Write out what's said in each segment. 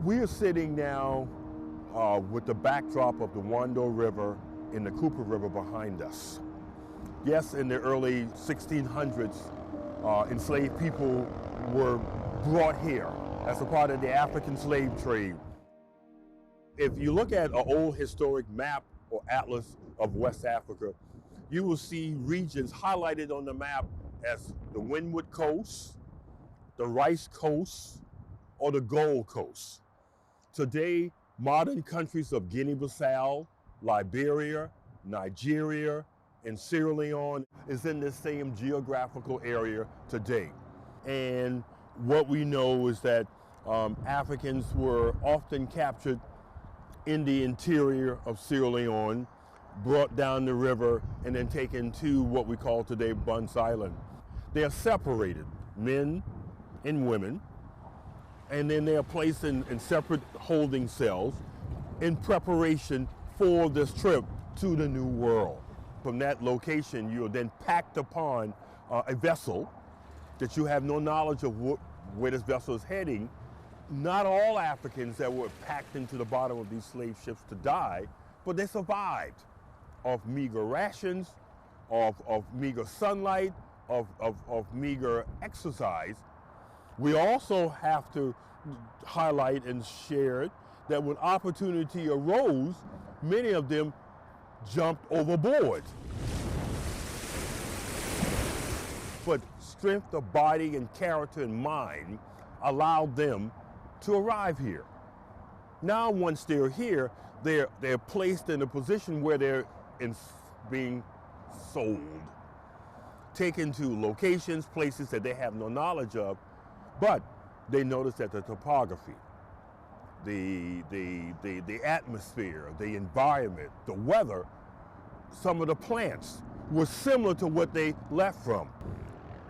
We are sitting now with the backdrop of the Wando River and the Cooper River behind us. Yes, in the early 1600s, enslaved people were brought here as a part of the African slave trade. If you look at an old historic map or atlas of West Africa, you will see regions highlighted on the map as the Windward Coast, the Rice Coast, or the Gold Coast. Today, modern countries of Guinea-Bissau, Liberia, Nigeria, and Sierra Leone is in the same geographical area today. And what we know is that Africans were often captured in the interior of Sierra Leone, brought down the river, and then taken to what we call today Bunce Island. They are separated, men and women, and then they are placed in separate holding cells in preparation for this trip to the New World. From that location, you're then packed upon a vessel that you have no knowledge of where this vessel is heading. Not all Africans that were packed into the bottom of these slave ships to die, but they survived of meager rations, of meager sunlight, of meager exercise. We also have to highlight and share that when opportunity arose, many of them jumped overboard. But strength of body and character and mind allowed them to arrive here. Now, once they're here, they're placed in a position where they're being sold, taken to locations, places that they have no knowledge of, but they notice that the topography, the atmosphere, the environment, the weather, some of the plants were similar to what they left from.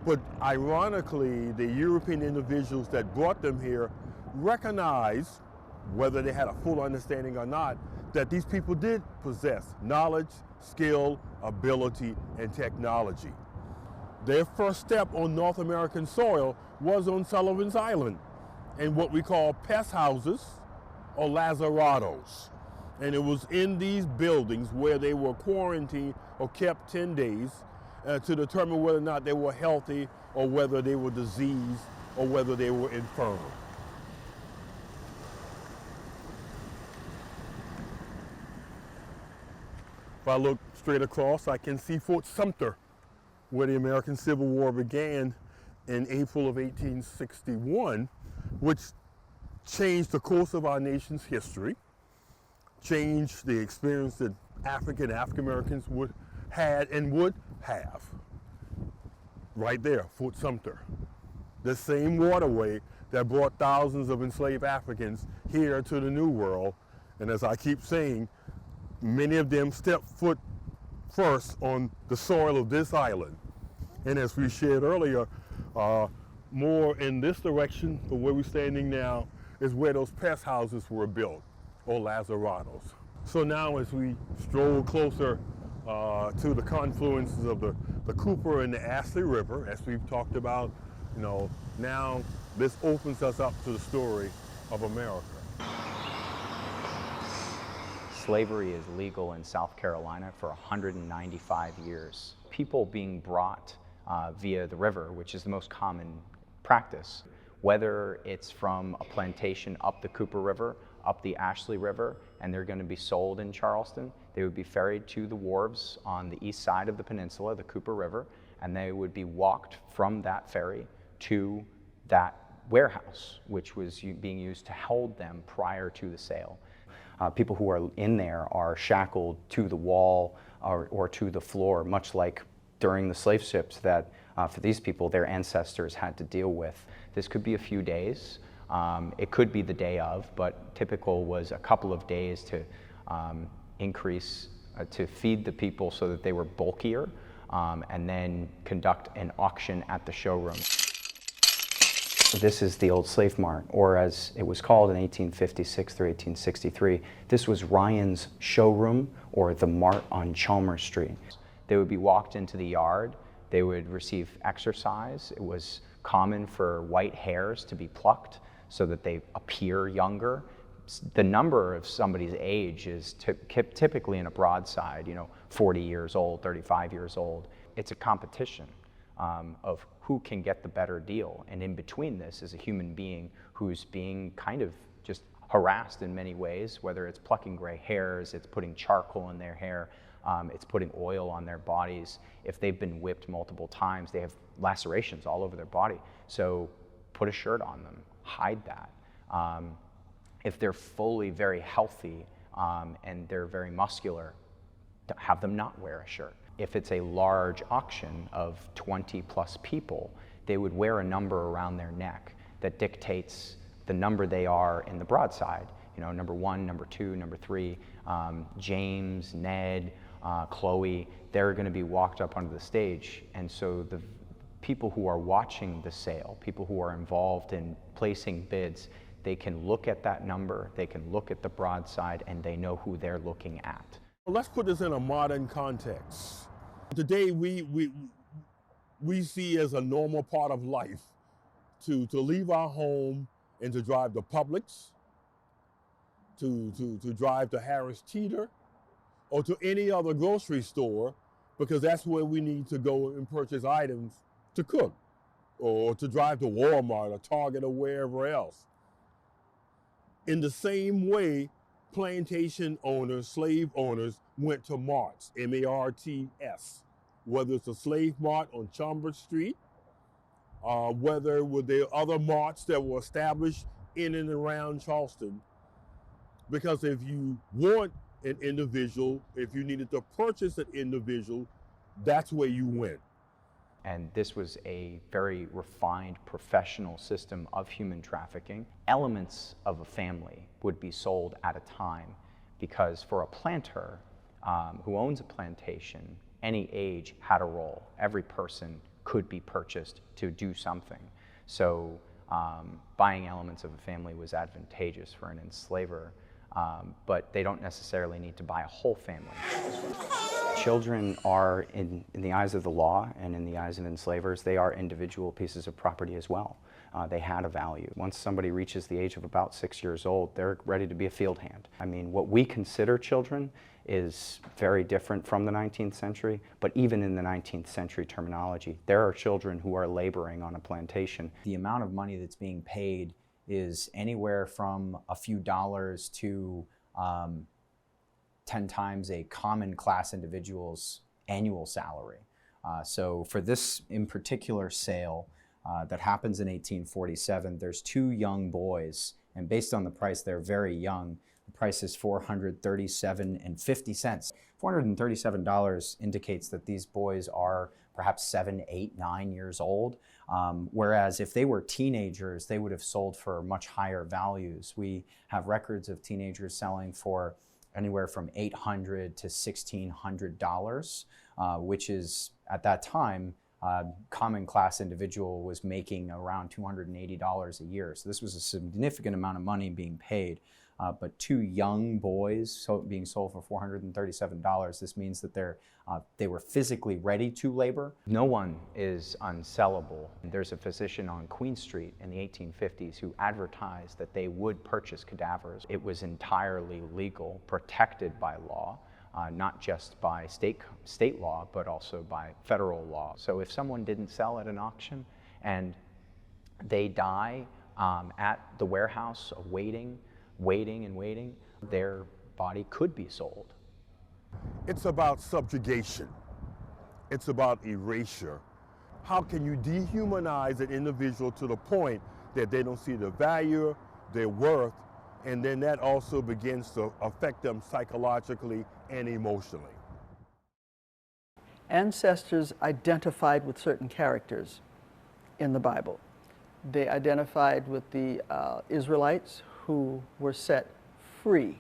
But ironically, the European individuals that brought them here recognized, whether they had a full understanding or not, that these people did possess knowledge, skill, ability, and technology. Their first step on North American soil was on Sullivan's Island in what we call pest houses or lazarados. And it was in these buildings where they were quarantined or kept 10 days to determine whether or not they were healthy or whether they were diseased or whether they were infirm. If I look straight across, I can see Fort Sumter, where the American Civil War began in April of 1861, which changed the course of our nation's history, changed the experience that African Americans had and would have. Right there, Fort Sumter. The same waterway that brought thousands of enslaved Africans here to the New World. And as I keep saying, many of them stepped foot first on the soil of this island. And as we shared earlier, more in this direction, from where we're standing now, is where those pest houses were built, or lazarados. So now as we stroll closer to the confluences of the Cooper and the Ashley River, as we've talked about, now this opens us up to the story of America. Slavery is legal in South Carolina for 195 years. People being brought via the river, which is the most common practice, whether it's from a plantation up the Cooper River, up the Ashley River, and they're going to be sold in Charleston. They would be ferried to the wharves on the east side of the peninsula, the Cooper River, and they would be walked from that ferry to that warehouse, which was being used to hold them prior to the sale. People who are in there are shackled to the wall or to the floor, much like during the slave ships that for these people, their ancestors had to deal with. This could be a few days. It could be the day of, but typical was a couple of days to increase, to feed the people so that they were bulkier, and then conduct an auction at the showroom. This is the old slave mart, or as it was called in 1856 through 1863, this was Ryan's showroom, or the mart on Chalmers Street. They would be walked into the yard, they would receive exercise. It was common for white hairs to be plucked so that they appear younger. The number of somebody's age is typically in a broadside, 40 years old, 35 years old. It's a competition of who can get the better deal. And in between this is a human being who's being kind of just harassed in many ways, whether it's plucking gray hairs, it's putting charcoal in their hair, it's putting oil on their bodies. If they've been whipped multiple times, they have lacerations all over their body. So put a shirt on them, hide that. If they're fully very healthy and they're very muscular, have them not wear a shirt. If it's a large auction of 20 plus people, they would wear a number around their neck that dictates the number they are in the broadside. Number 1, number 2, number 3, James, Ned, Chloe, they're going to be walked up onto the stage. And so the people who are watching the sale, people who are involved in placing bids, they can look at that number, they can look at the broadside, and they know who they're looking at. Well, let's put this in a modern context. Today we see as a normal part of life to leave our home and to drive to Publix, to drive to Harris Teeter, or to any other grocery store, because that's where we need to go and purchase items to cook, or to drive to Walmart or Target or wherever else. In the same way, plantation owners, slave owners went to marts, M-A-R-T-S, whether it's a slave mart on Chambers Street, whether were there other marts that were established in and around Charleston. Because if you want an individual, if you needed to purchase an individual, that's where you went. And this was a very refined professional system of human trafficking. Elements of a family would be sold at a time, because for a planter who owns a plantation, any age had a role. Every person could be purchased to do something. So buying elements of a family was advantageous for an enslaver, but they don't necessarily need to buy a whole family. Children are, in the eyes of the law and in the eyes of enslavers, they are individual pieces of property as well. They had a value. Once somebody reaches the age of about 6 years old, they're ready to be a field hand. I mean, what we consider children is very different from the 19th century, but even in the 19th century terminology, there are children who are laboring on a plantation. The amount of money that's being paid is anywhere from a few dollars to 10 times a common class individual's annual salary. So for this in particular sale that happens in 1847, there's 2 young boys, and based on the price, they're very young. The price is $437.50. $437 indicates that these boys are perhaps 7, 8, 9 years old. Whereas if they were teenagers, they would have sold for much higher values. We have records of teenagers selling for anywhere from $800 to $1,600, which is, at that time, common class individual was making around $280 a year. So this was a significant amount of money being paid. But 2 young boys being sold for $437, this means that they were physically ready to labor. No one is unsellable. There's a physician on Queen Street in the 1850s who advertised that they would purchase cadavers. It was entirely legal, protected by law, not just by state law, but also by federal law. So if someone didn't sell at an auction and they die at the warehouse waiting, their body could be sold. It's about subjugation. It's about erasure. How can you dehumanize an individual to the point that they don't see the value, their worth, and then that also begins to affect them psychologically and emotionally? Ancestors identified with certain characters in the Bible. They identified with the Israelites who were set free.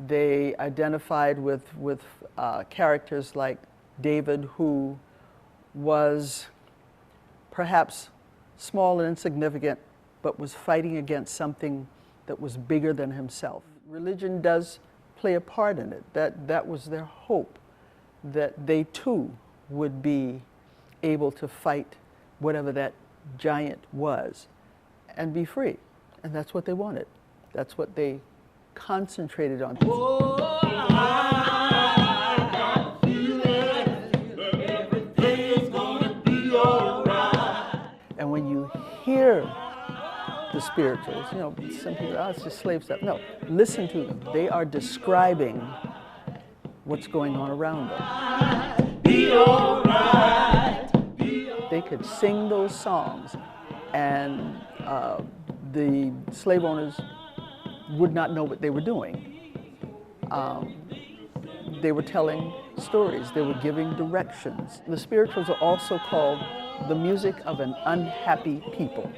They identified with characters like David, who was perhaps small and insignificant, but was fighting against something that was bigger than himself. Religion does play a part in it. That was their hope, that they too would be able to fight whatever that giant was and be free. And that's what they wanted. That's what they concentrated on. And when you hear the spirituals, you know, some people, oh, it's just slave stuff. No, listen to them. They are describing what's going on around them. Be all right. They could sing those songs, and the slave owners would not know what they were doing. They were telling stories. They were giving directions. The spirituals are also called the music of an unhappy people.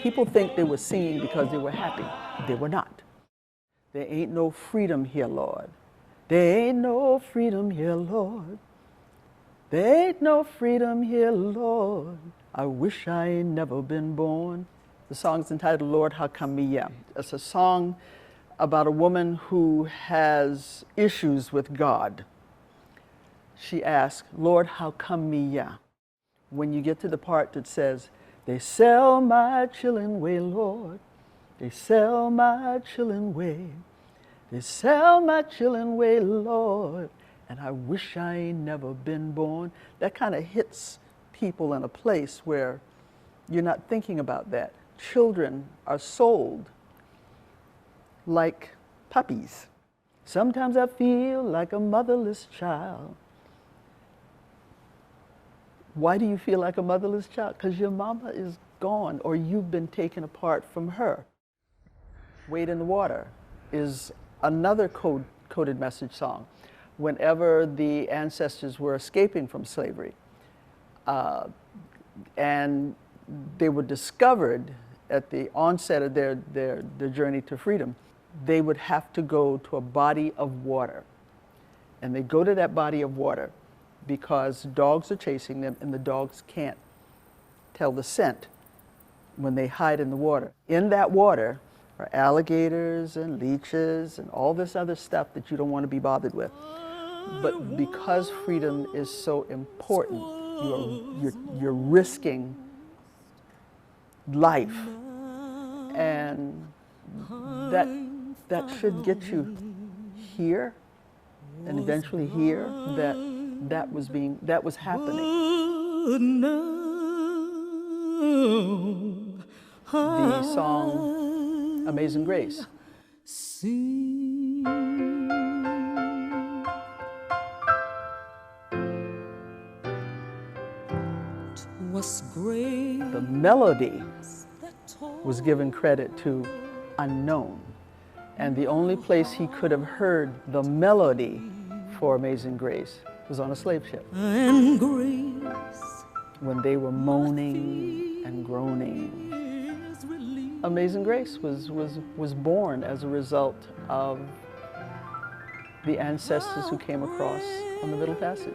People think they were singing because they were happy. They were not. There ain't no freedom here, Lord. There ain't no freedom here, Lord. There ain't no freedom here, Lord. I wish I ain't never been born. The song's entitled, Lord, How Come Me Ya? It's a song about a woman who has issues with God. She asks, Lord, how come me ya? When you get to the part that says, they sell my chillin' way, Lord. They sell my chillin' way. They sell my chillin' way, Lord. And I wish I ain't never been born. That kind of hits people in a place where you're not thinking about that. Children are sold like puppies. Sometimes I feel like a motherless child. Why do you feel like a motherless child? Because your mama is gone or you've been taken apart from her. Wade in the Water is another coded message song. Whenever the ancestors were escaping from slavery and they were discovered at the onset of their journey to freedom, they would have to go to a body of water. And they go to that body of water because dogs are chasing them and the dogs can't tell the scent when they hide in the water. In that water are alligators and leeches and all this other stuff that you don't want to be bothered with. But because freedom is so important, you're risking life, and that should get you here and eventually here that was happening. The song Amazing Grace. The melody was given credit to Unknown, and the only place he could have heard the melody for Amazing Grace was on a slave ship. And grace, when they were moaning and groaning. Amazing Grace was born as a result of the ancestors who came across on the Middle Passage.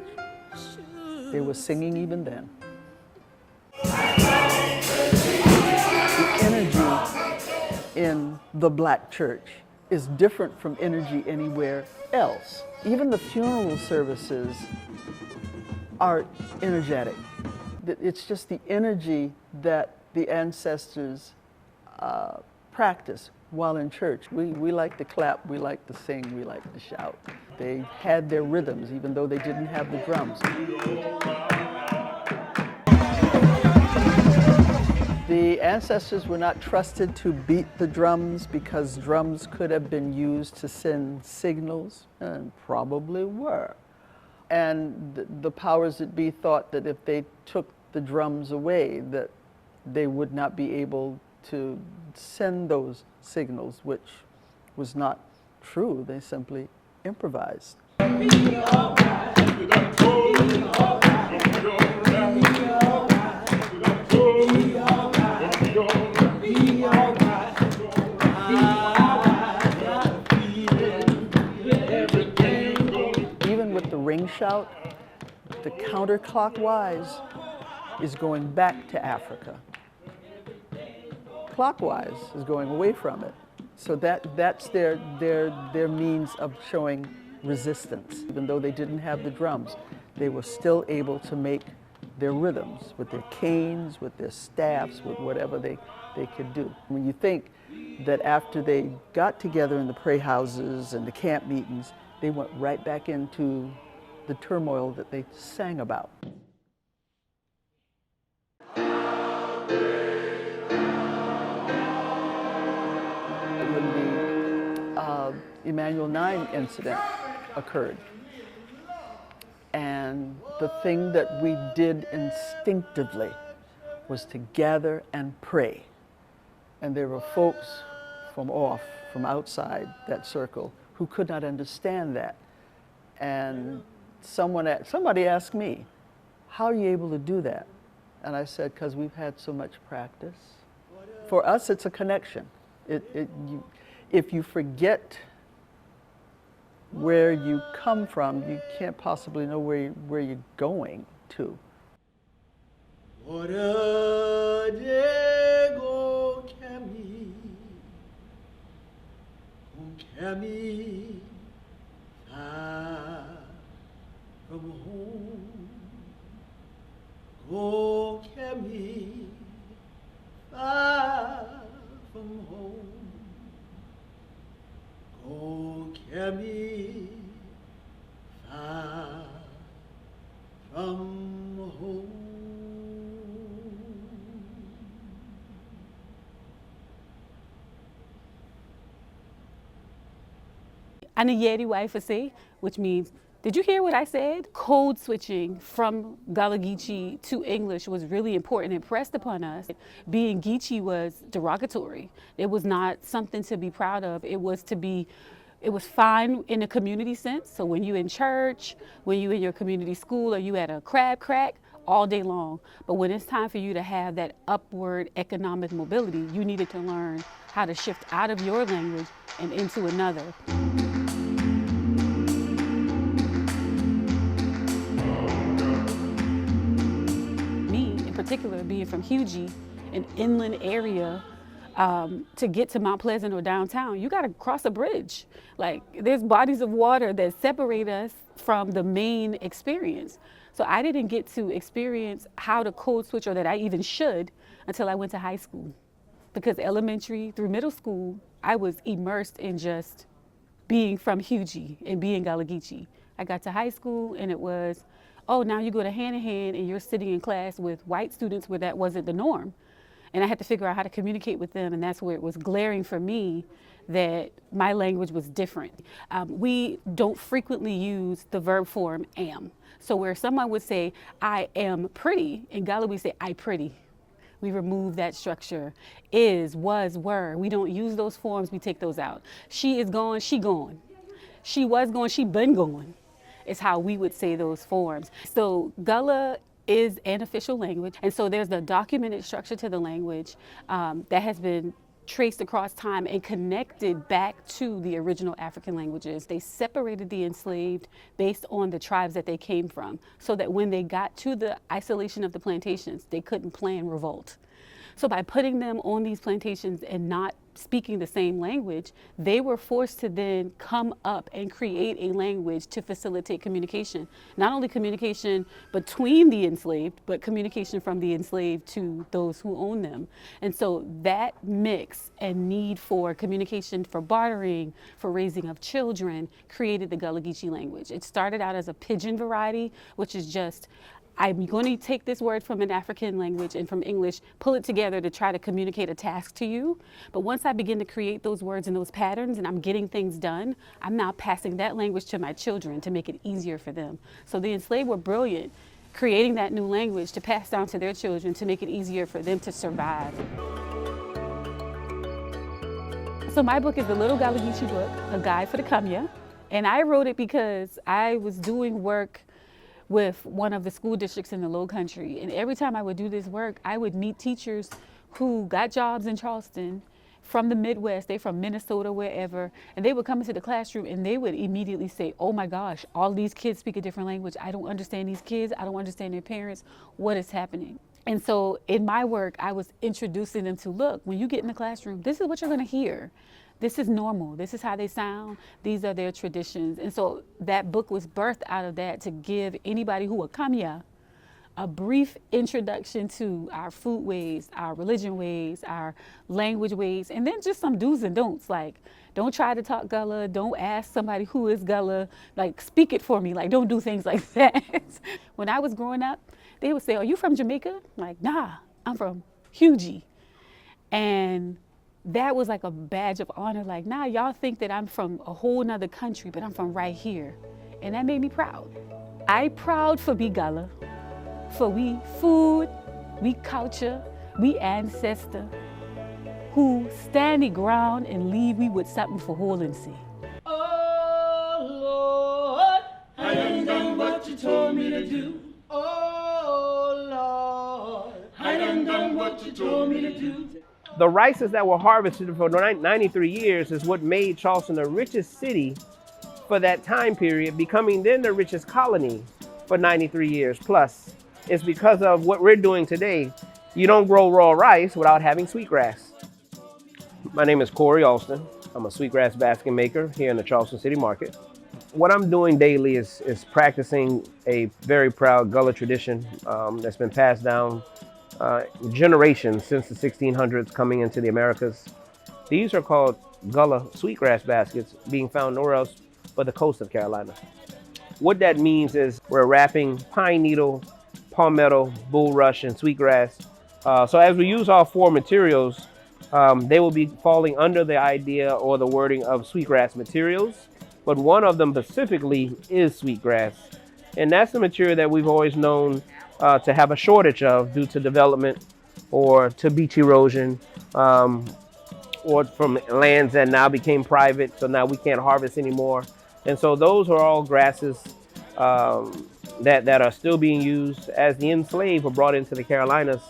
They were singing even then. The energy in the black church is different from energy anywhere else. Even the funeral services are energetic. It's just the energy that the ancestors practice while in church. We like to clap, we like to sing, we like to shout. They had their rhythms even though they didn't have the drums. The ancestors were not trusted to beat the drums because drums could have been used to send signals, and probably were. And the powers that be thought that if they took the drums away, that they would not be able to send those signals, which was not true. They simply improvised. Even with the ring shout, the counterclockwise is going back to Africa. Clockwise is going away from it. So that's their means of showing resistance. Even though they didn't have the drums, they were still able to make their rhythms, with their canes, with their staffs, with whatever they could do. When you think that after they got together in the pray houses and the camp meetings, they went right back into the turmoil that they sang about. When the Emanuel 9 incident occurred, and the thing that we did instinctively was to gather and pray. And there were folks from outside that circle who could not understand that. And somebody asked me, how are you able to do that? And I said, because we've had so much practice. For us, it's a connection. If you forget where you come from, you can't possibly know where you're going to. Far from home, go carry me far from home, go carry me far from home. Anayeri Waifase, which means, did you hear what I said? Code switching from Gullah Geechee to English was really important and pressed upon us. Being Geechee was derogatory. It was not something to be proud of. It was fine in a community sense. So when you're in church, when you're in your community school, or you at a crab crack, all day long. But when it's time for you to have that upward economic mobility, you needed to learn how to shift out of your language and into another. Particular being from Hugie, an inland area, to get to Mount Pleasant or downtown, you got to cross a bridge. Like, there's bodies of water that separate us from the main experience. So I didn't get to experience how to code switch, or that I even should, until I went to high school. Because elementary through middle school, I was immersed in just being from Hugie and being Gullah Geechee. I got to high school and it was, oh, now you go to hand in hand and you're sitting in class with white students where that wasn't the norm. And I had to figure out how to communicate with them, and that's where it was glaring for me that my language was different. We don't frequently use the verb form am. So where someone would say, I am pretty, in Gullah we say, I pretty. We remove that structure. Is, was, were. We don't use those forms, we take those out. She is gone, she gone. She was gone, she been gone. Is how we would say those forms. So Gullah is an official language, and so there's the documented structure to the language that has been traced across time and connected back to the original African languages. They separated the enslaved based on the tribes that they came from, so that when they got to the isolation of the plantations, they couldn't plan revolt. So by putting them on these plantations and not speaking the same language, they were forced to then come up and create a language to facilitate communication. Not only communication between the enslaved, but communication from the enslaved to those who own them. And so that mix and need for communication, for bartering, for raising of children, created the Gullah Geechee language. It started out as a pidgin variety, which is just, I'm going to take this word from an African language and from English, pull it together to try to communicate a task to you. But once I begin to create those words and those patterns and I'm getting things done, I'm now passing that language to my children to make it easier for them. So the enslaved were brilliant, creating that new language to pass down to their children to make it easier for them to survive. So my book is the Little Gullah Geechee Book, A Guide for the Kamya. And I wrote it because I was doing work with one of the school districts in the Low Country. And every time I would do this work, I would meet teachers who got jobs in Charleston from the Midwest, they from Minnesota, wherever, and they would come into the classroom and they would immediately say, oh my gosh, all these kids speak a different language. I don't understand these kids. I don't understand their parents. What is happening? And so in my work, I was introducing them to, look, when you get in the classroom, this is what you're gonna hear. This is normal. This is how they sound. These are their traditions. And so that book was birthed out of that, to give anybody who would come here a brief introduction to our food ways, our religion ways, our language ways, and then just some do's and don'ts. Like, don't try to talk Gullah. Don't ask somebody who is Gullah. Like, speak it for me. Like, don't do things like that. When I was growing up, they would say, "Are you from Jamaica?" I'm like, "Nah, I'm from Hugie." And that was like a badge of honor. Like, nah, y'all think that I'm from a whole nother country, but I'm from right here. And that made me proud. I proud for be Gullah. For we food, we culture, we ancestor, who stand the ground and leave we with something for hold and see. Oh Lord, I done done what you told me to do. Oh Lord, I done what you told me to do. The rices that were harvested for 93 years is what made Charleston the richest city for that time period, becoming then the richest colony for 93 years plus. It's because of what we're doing today. You don't grow raw rice without having sweetgrass. My name is Corey Alston. I'm a sweetgrass basket maker here in the Charleston City Market. What I'm doing daily is practicing a very proud Gullah tradition that's been passed down generations since the 1600s coming into the Americas. These are called Gullah sweetgrass baskets, being found nowhere else but the coast of Carolina. What that means is we're wrapping pine needle, palmetto, bulrush, and sweetgrass. So as we use all four materials, they will be falling under the idea or the wording of sweetgrass materials, but one of them specifically is sweetgrass. And that's the material that we've always known to have a shortage of due to development or to beach erosion, or from lands that now became private, so now we can't harvest anymore. And so those are all grasses that are still being used. As the enslaved were brought into the Carolinas,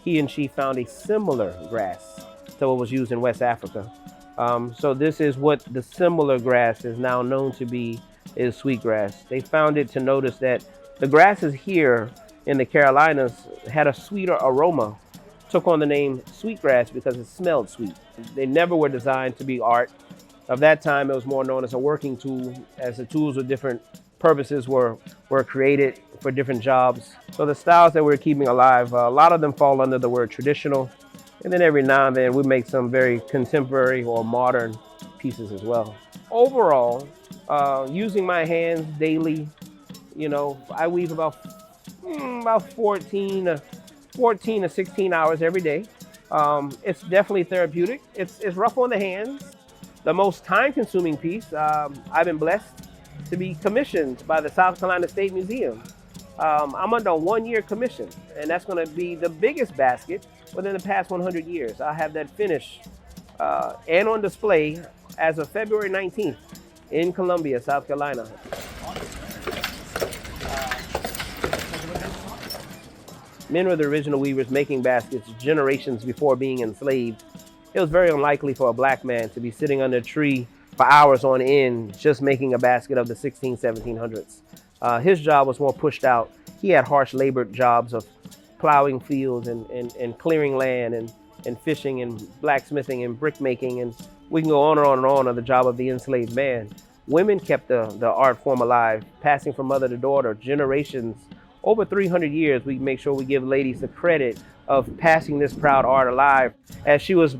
he and she found a similar grass to what was used in West Africa. So this is what the similar grass is now known to be, is sweetgrass. They found it to notice that the grasses here in the Carolinas had a sweeter aroma, took on the name sweetgrass because it smelled sweet. They never were designed to be art. Of that time, it was more known as a working tool, as the tools with different purposes were created for different jobs. So the styles that we're keeping alive, a lot of them fall under the word traditional. And then every now and then we make some very contemporary or modern pieces as well. Overall, using my hands daily, I weave about 14 to 16 hours every day. It's definitely therapeutic. It's rough on the hands. The most time-consuming piece, I've been blessed to be commissioned by the South Carolina State Museum. I'm under a 1-year commission, and that's going to be the biggest basket within the past 100 years. I have that finished and on display as of February 19th in Columbia, South Carolina. Men were the original weavers making baskets generations before being enslaved. It was very unlikely for a black man to be sitting under a tree for hours on end just making a basket of the 1700s. His job was more pushed out. He had harsh labor jobs of plowing fields and clearing land and fishing and blacksmithing and brick making, and we can go on and on and on of the job of the enslaved man. Women kept the art form alive, passing from mother to daughter, generations. Over 300 years, we make sure we give ladies the credit of passing this proud art alive. As she was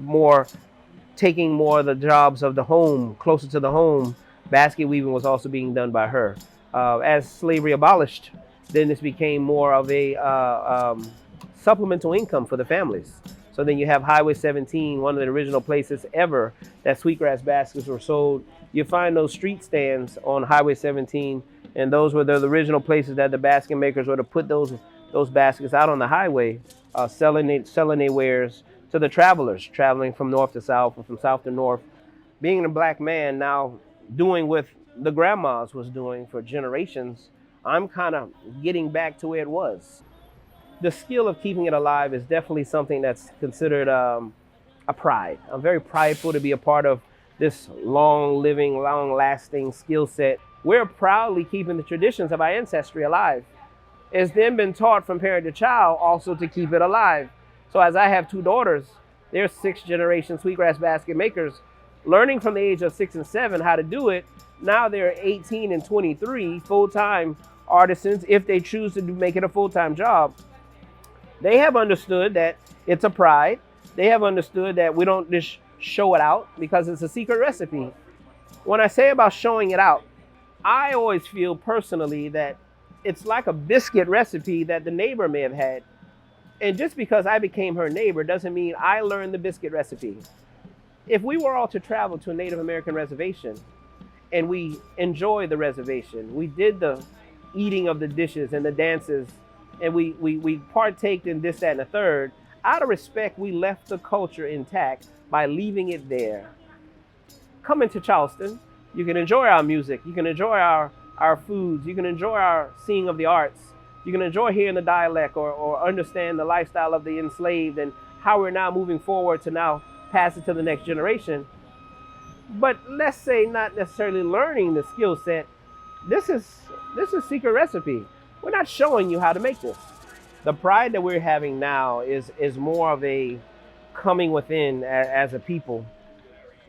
taking more of the jobs of the home, closer to the home, basket weaving was also being done by her. As slavery abolished, then this became more of a supplemental income for the families. So then you have Highway 17, one of the original places ever that sweetgrass baskets were sold. You find those street stands on Highway 17, and those were the original places that the basket makers were to put those baskets out on the highway, selling their wares to the travelers traveling from north to south or from south to north. Being a black man now doing what the grandmas was doing for generations, I'm kind of getting back to where it was. The skill of keeping it alive is definitely something that's considered a pride. I'm very prideful to be a part of this long-living, long-lasting skill set. We're proudly keeping the traditions of our ancestry alive. It's then been taught from parent to child also to keep it alive. So as I have 2 daughters, they're 6th-generation sweetgrass basket makers, learning from the age of 6 and 7 how to do it. Now they're 18 and 23, full-time, artisans, if they choose to make it a full-time job, they have understood that it's a pride. They have understood that we don't just show it out because it's a secret recipe. When I say about showing it out, I always feel personally that it's like a biscuit recipe that the neighbor may have had. And just because I became her neighbor doesn't mean I learned the biscuit recipe. If we were all to travel to a Native American reservation and we enjoy the reservation, we did the eating of the dishes and the dances, and we partaked in this, that, and the third, out of respect, we left the culture intact by leaving it there. Come into Charleston, you can enjoy our music, you can enjoy our foods, you can enjoy our seeing of the arts, you can enjoy hearing the dialect or understand the lifestyle of the enslaved and how we're now moving forward to now pass it to the next generation. But let's say not necessarily learning the skill set. This is secret recipe. We're not showing you how to make this. The pride that we're having now is more of a coming within as a people,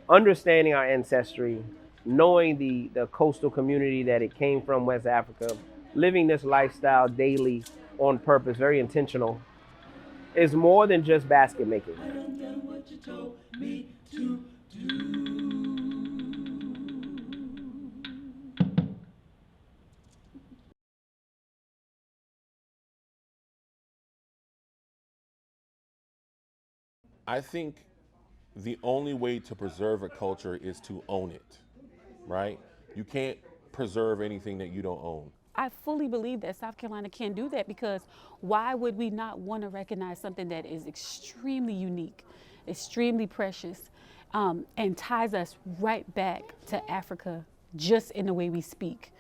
understanding our ancestry, knowing the coastal community that it came from, West Africa, living this lifestyle daily on purpose, very intentional, is more than just basket making. I done done what you told me to do. I think the only way to preserve a culture is to own it, right? You can't preserve anything that you don't own. I fully believe that South Carolina can do that, because why would we not want to recognize something that is extremely unique, extremely precious, and ties us right back to Africa just in the way we speak?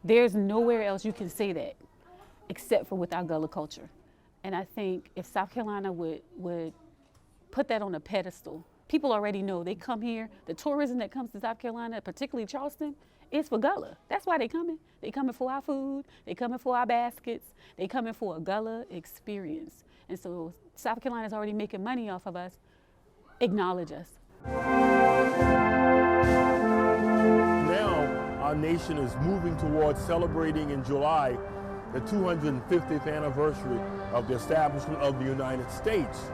There's nowhere else you can say that except for with our Gullah culture. And I think if South Carolina would put that on a pedestal, people already know. They come here, the tourism that comes to South Carolina, particularly Charleston, is for Gullah. That's why they coming. They coming for our food, they coming for our baskets, they coming for a Gullah experience. And so South Carolina's already making money off of us. Acknowledge us. Now, our nation is moving towards celebrating in July the 250th anniversary of the establishment of the United States.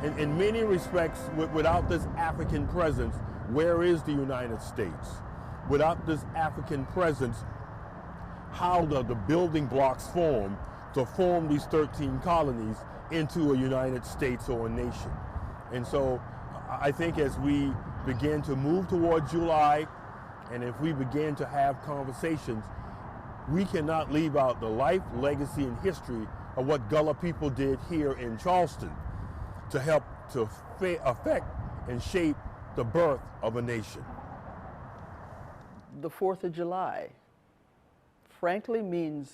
In many respects, without this African presence, where is the United States? Without this African presence, how do the building blocks form to form these 13 colonies into a United States or a nation? And so I think as we begin to move toward July, and if we begin to have conversations, we cannot leave out the life, legacy, and history of what Gullah people did here in Charleston to help to affect and shape the birth of a nation. The 4th of July, frankly, meant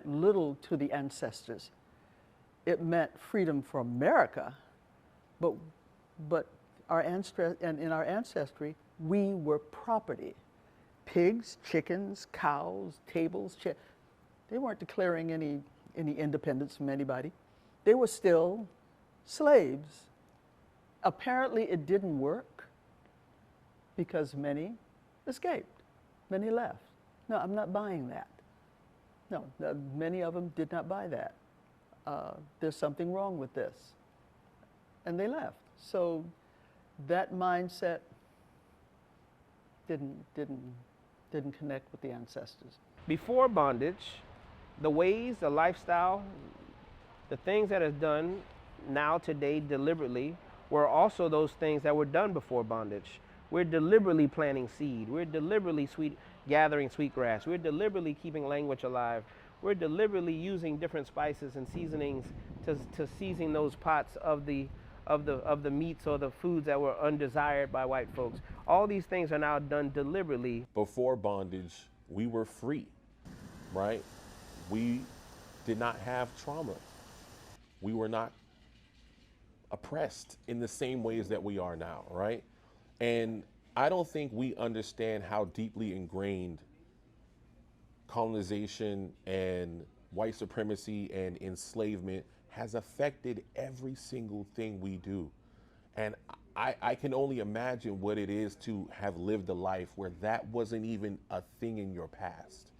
little to the ancestors. It meant freedom for America, but in our ancestry, we were property. Pigs, chickens, cows, tables, chairs. They weren't declaring any independence from anybody. They were still slaves. Apparently it didn't work because many escaped, many left. No, I'm not buying that. No, many of them did not buy that. There's something wrong with this. And they left. So that mindset didn't connect with the ancestors. Before bondage, the ways, the lifestyle, the things that is done now today deliberately were also those things that were done before bondage. We're deliberately planting seed. We're deliberately gathering sweetgrass. We're deliberately keeping language alive. We're deliberately using different spices and seasonings to season those pots of the meats or the foods that were undesired by white folks. All these things are now done deliberately. Before bondage, we were free, right? We did not have trauma. We were not oppressed in the same ways that we are now, right? And I don't think we understand how deeply ingrained colonization and white supremacy and enslavement has affected every single thing we do. And I can only imagine what it is to have lived a life where that wasn't even a thing in your past.